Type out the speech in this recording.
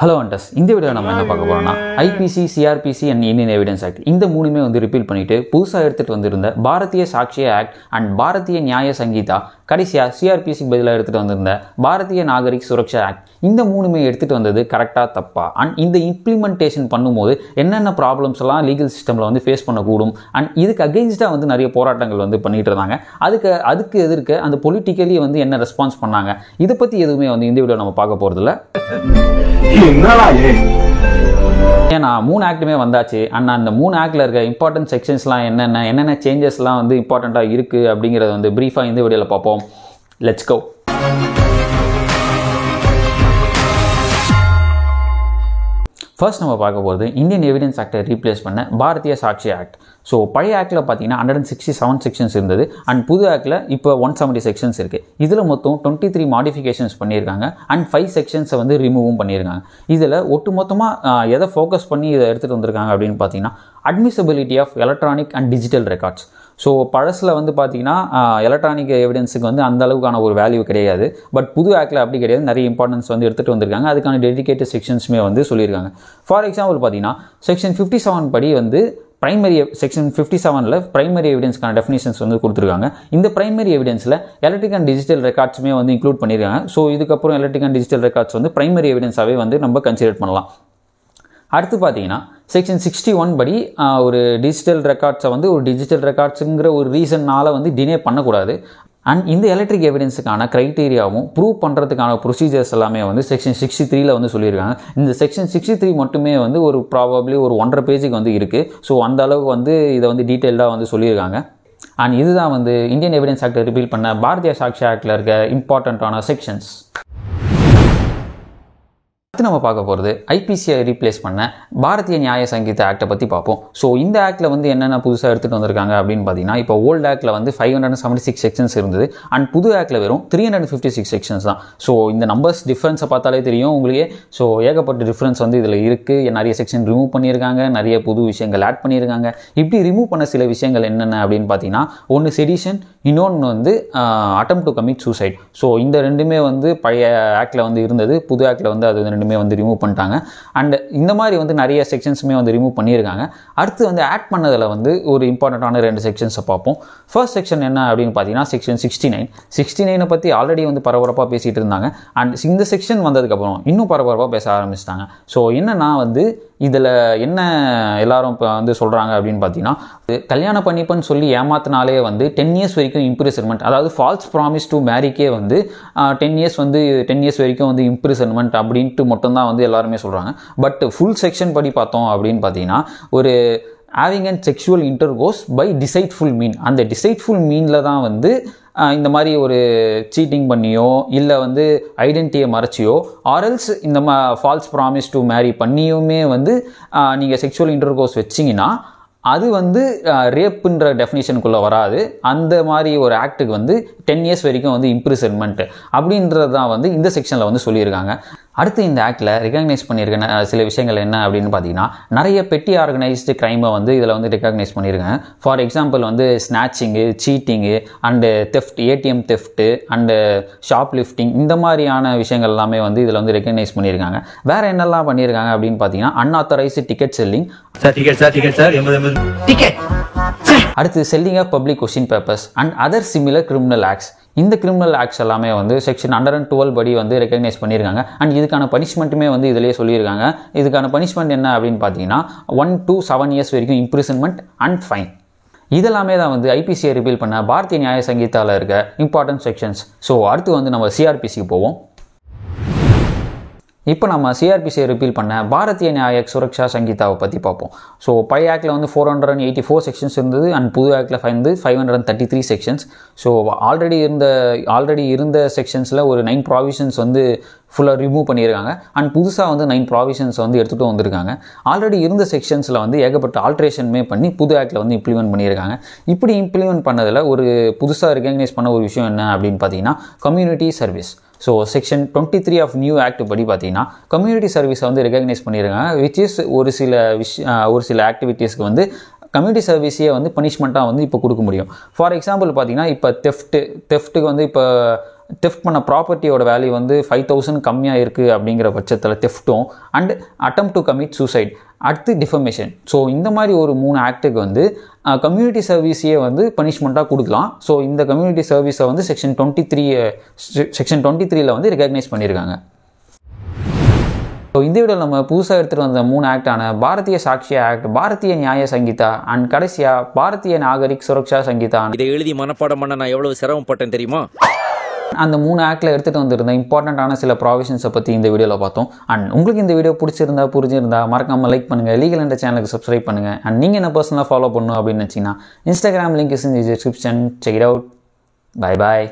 Hello அண்டஸ் இந்த வீடியோவில் நம்ம என்ன பார்க்க போகிறோம்னா IBC CrPC and Indian evidence act இந்த மூணுமே வந்து ரிப்பீல் பண்ணிட்டு புதுசாக எடுத்துகிட்டு வந்திருந்த பாரதிய சாட்சிய ஆக்ட் அண்ட் பாரதிய நியாய சங்கீதா கடைசியாக சிஆர்பிசிக்கு பதிலாக எடுத்துகிட்டு வந்திருந்த பாரதிய நாகரிக் சுரக்ஷா ஆக்ட் இந்த மூணுமே எடுத்துகிட்டு வந்தது கரெக்டாக தப்பா அண்ட் இந்த இம்ப்ளிமெண்டேஷன் பண்ணும்போது என்னென்ன ப்ராப்ளம்ஸ் எல்லாம் லீகல் சிஸ்டமில் வந்து ஃபேஸ் பண்ணக்கூடும் அண்ட் இதுக்கு அகெயின்ஸ்டாக வந்து நிறைய போராட்டங்கள் வந்து பண்ணிட்டு இருந்தாங்க. அதுக்கு எதிர்க்க அந்த பொலிட்டிக்கலி வந்து என்ன ரெஸ்பான்ஸ் பண்ணாங்க இதை பற்றி எதுவுமே வந்து இந்த வீடியோ நம்ம பார்க்க போகிறதில்ல. ஏன்னா 3 ஆக்டுமே வந்தாச்சு அண்ட் அந்த 3 ஆக்டில் இருக்க இம்பார்ட்டன்ட் செக்ஷன்ஸ்லாம் என்னென்ன சேஞ்சஸ்லாம் வந்து இம்பார்ட்டண்ட்டாக இருக்குது அப்படிங்கிறத வந்து ப்ரீஃபாக இந்த வீடியோவில் பார்ப்போம். Let's go. ஃபர்ஸ்ட் நம்ம பார்க்க போகிறது இந்தியன் எவிடன்ஸ் ஆக்டை ரீப்ளேஸ் பண்ண பாரதிய சாட்சி ஆக்ட். ஸோ பழைய ஆக்டில் பார்த்தீங்கன்னா 167 செக்ஷன்ஸ் இருந்தது அண்ட் புது ஆக்டில் இப்போ 170 செக்ஷன்ஸ் இருக்குது. இதில் மொத்தம் 23 மாடிஃபிகேஷன்ஸ் பண்ணியிருக்காங்க அண்ட் 5 செக்ஷன்ஸை வந்து ரிமூவும் பண்ணியிருக்காங்க. இதில் ஒட்டு மொத்தமாக எதை ஃபோக்கஸ் பண்ணி இதை எடுத்துகிட்டு வந்திருக்காங்க அப்படின்னு பார்த்தீங்கன்னா admissibility of electronic and digital records. So பழசில் வந்து பார்த்தீங்கன்னா எலக்ட்ரானிக் எவிடன்ஸுக்கு வந்து அந்த அளவுக்கான ஒரு வேல்யூ கிடையாது. பட் புது ஆக்டில் அப்படி கிடையாது, நிறைய இம்பார்ட்டன்ஸ் வந்து எடுத்துகிட்டு வந்திருக்காங்க. அதுக்கான டெடிகேட்டட் செக்ஷன்ஸுமே வந்து சொல்லியிருக்காங்க. ஃபார் எக்ஸாம்பிள் பார்த்தீங்கன்னா செக்ஷன் 57 படி வந்து பிரைமரி செக்ஷன் 57ல் பிரைமரி எவிடன்ஸ்க்கான டெஃபினிஷன்ஸ் வந்து கொடுத்துருக்காங்க. இந்த பிரைமரி எவிடன்ஸில் எலக்ட்ரிக் அண்ட் டிஜிட்டல் ரெக்கார்ட்ஸுமே வந்து இன்க்ளூட் பண்ணியிருக்காங்க. ஸோ இதுக்கப்புறம் எலக்ட்ரிக் அண்ட் டிஜிட்டல் ரெக்கார்ட்ஸ் வந்து பிரைமரி எவிடன்ஸாகவே வந்து நம்ம கன்சிடர் பண்ணலாம். அடுத்து பார்த்தீங்கன்னா செக்ஷன் 61 படி ஒரு டிஜிட்டல் ரெக்கார்ட்ஸை வந்து ஒரு டிஜிட்டல் ரெக்கார்ட்ஸுங்கிற ஒரு ரீசன்னால் வந்து டினே பண்ணக்கூடாது. அண்ட் இந்த எலக்ட்ரிக் எவிடன்ஸுக்கான க்ரைட்டீரியாவும் ப்ரூவ் பண்ணுறதுக்கான ப்ரொசீஜர்ஸ் எல்லாமே வந்து செக்ஷன் 63ல் வந்து சொல்லியிருக்காங்க. இந்த செக்ஷன் 63 மட்டுமே வந்து ஒரு ப்ராபப்ளி ஒரு 1.5 பேஜுக்கு வந்து இருக்குது. ஸோ அந்த அளவுக்கு வந்து இதை வந்து டீட்டெயில்டாக வந்து சொல்லியிருக்காங்க. அண்ட் இதுதான் வந்து இந்தியன் எவிடன்ஸ் ஆக்டை ரிப்பீல் பண்ண பாரதிய சாட்சி ஆக்டில் இருக்க இம்பார்ட்டண்ட்டான செக்ஷன்ஸ். அடுத்து நம்ம பார்க்க போகிறது ஐபிசியை ரீப்ளேஸ் பண்ண பாரதிய நியாய சங்கீதா ஆக்டை பற்றி பார்ப்போம். ஸோ இந்த ஆக்டில் வந்து என்னென்ன புதுசாக எடுத்துகிட்டு வந்திருக்காங்க அப்படின்னு பார்த்தீங்கன்னா இப்போ ஓல்டு ஆக்டில் வந்து 576 செக்ஷன்ஸ் இருந்தது அண்ட் புது ஆக்டில் வெறும் 356 செக்ஷன்ஸ் தான். ஸோ இந்த நம்பர்ஸ் டிஃப்ரென்ஸை பார்த்தாலே தெரியும் உங்களுக்கே. ஸோ ஏகப்பட்ட டிஃப்ரென்ஸ் வந்து இதில் இருக்குது. நிறைய செக்ஷன் ரிமூவ் பண்ணியிருக்காங்க, நிறைய புது விஷயங்கள் ஆட் பண்ணியிருக்காங்க. இப்படி ரிமூவ் பண்ண சில விஷயங்கள் என்னென்ன அப்படின்னு பார்த்தீங்கன்னா ஒன்று செடிஷன், இன்னொன்று வந்து attempt to commit suicide. So இந்த ரெண்டுமே வந்து பழைய ஆக்டில் வந்து இருந்தது, புது ஆக்டில் வந்து அது ரெண்டுமே வந்து ரிமூவ் பண்ணிட்டாங்க. அண்ட் இந்த மாதிரி வந்து நிறைய செக்ஷன்ஸுமே வந்து ரிமூவ் பண்ணியிருக்காங்க. அடுத்து வந்து ஆட் பண்ணதில் வந்து ஒரு இம்பார்ட்டண்ட்டான 2 செக்ஷன்ஸை பார்ப்போம். ஃபர்ஸ்ட் செக்ஷன் என்ன அப்படின்னு பார்த்தீங்கன்னா செக்ஷன் 69 பற்றி ஆல்ரெடி வந்து பரபரப்பாக பேசிகிட்டு இருந்தாங்க. அண்ட் இந்த செக்ஷன் வந்ததுக்கப்புறம் இன்னும் பரபரப்பாக பேச ஆரம்பிச்சிட்டாங்க. ஸோ என்னன்னா வந்து இதில் என்ன எல்லாரும் இப்போ வந்து சொல்கிறாங்க அப்படின்னு பார்த்தீங்கன்னா கல்யாணம் பண்ணிப்பன்னு சொல்லி ஏமாத்தினாலே வந்து 10 இயர்ஸ் வரைக்கும் இம்ப்ரிசன்மெண்ட், அதாவது ஃபால்ஸ் ப்ராமிஸ் டு மேரிக்கே வந்து 10 இயர்ஸ் வரைக்கும் வந்து இம்ப்ரிசன்மெண்ட் அப்படின்ட்டு மட்டும்தான் வந்து எல்லாருமே சொல்கிறாங்க. பட் ஃபுல் செக்ஷன் படி பார்த்தோம் அப்படின்னு பார்த்தீங்கன்னா ஒரு having and sexual intercourse by deceitful mean, அந்த deceitful மீனில் தான் வந்து இந்த மாதிரி ஒரு சீட்டிங் பண்ணியோ இல்லை வந்து ஐடென்டிட்டியை மறைச்சியோ ஆர்எல்ஸ் இந்த ஃபால்ஸ் ப்ராமிஸ் டு மேரி பண்ணியுமே வந்து நீங்கள் செக்ஷுவல் இன்டர்கோர்ஸ் வச்சிங்கன்னா அது வந்து ரேப்புன்ற டெஃபினிஷனுக்குள்ளே வராது. அந்த மாதிரி ஒரு ஆக்டுக்கு வந்து 10 இயர்ஸ் வரைக்கும் வந்து இம்ப்ரிசன்மெண்ட் அப்படின்றது தான் வந்து இந்த செக்ஷனில் வந்து சொல்லியிருக்காங்க. அடுத்து இந்த ஆக்டில் ரெகக்னைஸ் பண்ணியிருக்க சில விஷயங்கள் என்ன அப்படின்னு பார்த்தீங்கன்னா நிறைய பெட்டி ஆர்கனைஸ்டு க்ரைமை வந்து இதில் வந்து ரெகக்னைஸ் பண்ணியிருக்காங்க. ஃபார் எக்ஸாம்பிள் வந்து snatching, cheating and theft, ATM theft and shoplifting இந்த மாதிரியான விஷயங்கள் எல்லாமே வந்து இதில் வந்து ரெகக்னைஸ் பண்ணியிருக்காங்க. வேறு என்னெல்லாம் பண்ணியிருக்காங்க அப்படின்னு பார்த்தீங்கன்னா அன்ஆத்தரைஸ்டு டிக்கெட் செல்லிங், அடுத்து selling of public question papers and other similar criminal acts. இந்த கிரிமினல் ஆக்ட்ஸ் எல்லாமே வந்து செக்ஷன் 112 படி வந்து ரெகக்னைஸ் பண்ணியிருக்காங்க. அண்ட் இதுக்கான பனிஷ்மெண்ட்டுமே வந்து இதிலேயே சொல்லியிருக்காங்க. இதுக்கான பனிஷ்மெண்ட் என்ன அப்படின்னு பார்த்தீங்கன்னா 1 to 7 இயர்ஸ் வரைக்கும் இம்ப்ரிசன்மெண்ட் அண்ட் ஃபைன். இதெல்லாமே தான் வந்து ஐபிசியை ரிப்பீல் பண்ண பாரதிய நியாய சங்கீதாவில் இருக்க இம்பார்ட்டன்ட் செக்ஷன்ஸ். ஸோ அடுத்து வந்து நம்ம சிஆர்பிசிக்கு போவோம். இப்போ நம்ம சிஆர்பிசியை ரிப்பீல் பண்ண பாரதிய நியாயக் சுரக்ஷா சங்கீதாவை பற்றி பார்ப்போம். ஸோ பழைய ஆக்டில் வந்து 484 செக்ஷன்ஸ் இருந்தது அண்ட் புது ஆக்டில் வந்து 533 செக்ஷன்ஸ். ஸோ ஆல்ரெடி இருந்த செக்ஷன்ஸில் ஒரு 9 ப்ராவிஷன்ஸ் வந்து ஃபுல்லாக ரிமூவ் பண்ணியிருக்காங்க அண்ட் புதுசாக வந்து 9 ப்ராவிஷன்ஸ் வந்து எடுத்துகிட்டு வந்திருக்காங்க. ஆல்ரெடி இருந்த செக்ஷன்ஸில் வந்து ஏகப்பட்ட ஆல்ட்ரேஷனுமே பண்ணி புது ஆக்டில் வந்து இம்ப்ளிமெண்ட் பண்ணியிருக்காங்க. இப்படி இம்ப்ளிமெண்ட் பண்ணதில் ஒரு புதுசாக ரெகக்னைஸ் பண்ண ஒரு விஷயம் என்ன அப்படின்னு பார்த்தீங்கன்னா community service. So section 23 of new act படி பார்த்தீங்கன்னா கம்யூனிட்டி சர்வீஸை வந்து ரெகக்னைஸ் பண்ணியிருக்காங்க. விச் இஸ் ஒரு சில ஆக்டிவிட்டீஸ்க்கு வந்து கம்யூனிட்டி சர்வீஸையே வந்து பனிஷ்மெண்ட்டாக வந்து இப்போ கொடுக்க முடியும். ஃபார் எக்ஸாம்பிள் பார்த்தீங்கன்னா இப்போ தெஃப்ட்டுக்கு வந்து இப்போ தெஃப்ட் பண்ண ப்ராப்பர்ட்டியோட வேல்யூ வந்து 5,000 கம்மியாக இருக்குது அப்படிங்கிற பட்சத்தில் தெஃப்ட்டும் and attempt to commit suicide, அடுத்து டிஃபமேஷன். ஸோ இந்த மாதிரி ஒரு 3 ஆக்ட்டுக்கு வந்து கம்யூனிட்டி சர்வீஸையே வந்து பனிஷ்மெண்ட்டாக கொடுக்கலாம். ஸோ இந்த கம்யூனிட்டி சர்வீஸை வந்து செக்ஷன் 23 வந்து ரெகக்னைஸ் பண்ணியிருக்காங்க. ஸோ இந்த வீடியோவில் நம்ம புதுசாக எடுத்துகிட்டு வந்த 3 ஆக்டான பாரதிய சாக்ஷியா ஆக்ட், பாரதிய நியாய சங்கீதா அண்ட் கடைசியாக பாரதிய நாகரிக் சுரக்ஷா சங்கீதா, இதை எழுதி மனப்பாடம் பண்ண நான் எவ்வளவு சிரமப்பட்டேன் தெரியுமா? அந்த 3 ஆக்டில் எடுத்துகிட்டு வந்திருந்த இம்பார்ட்டண்ட்டான சில ப்ராவிஷன்ஸை பற்றி இந்த வீடியோவில் பார்த்தோம். அண்ட் உங்களுக்கு இந்த வீடியோ புரிஞ்சிருந்தா மறக்காமல் லைக் பண்ணுங்கள், லீகல் என்ற சேனலுக்கு சப்ஸ்கிரைப் பண்ணுங்கள். அண்ட் நீங்கள் என்ன பர்சனலாக ஃபாலோ பண்ணணும் அப்படின்னு நினச்சிங்கன்னா Instagram link is in the description. Check it out. Bye bye.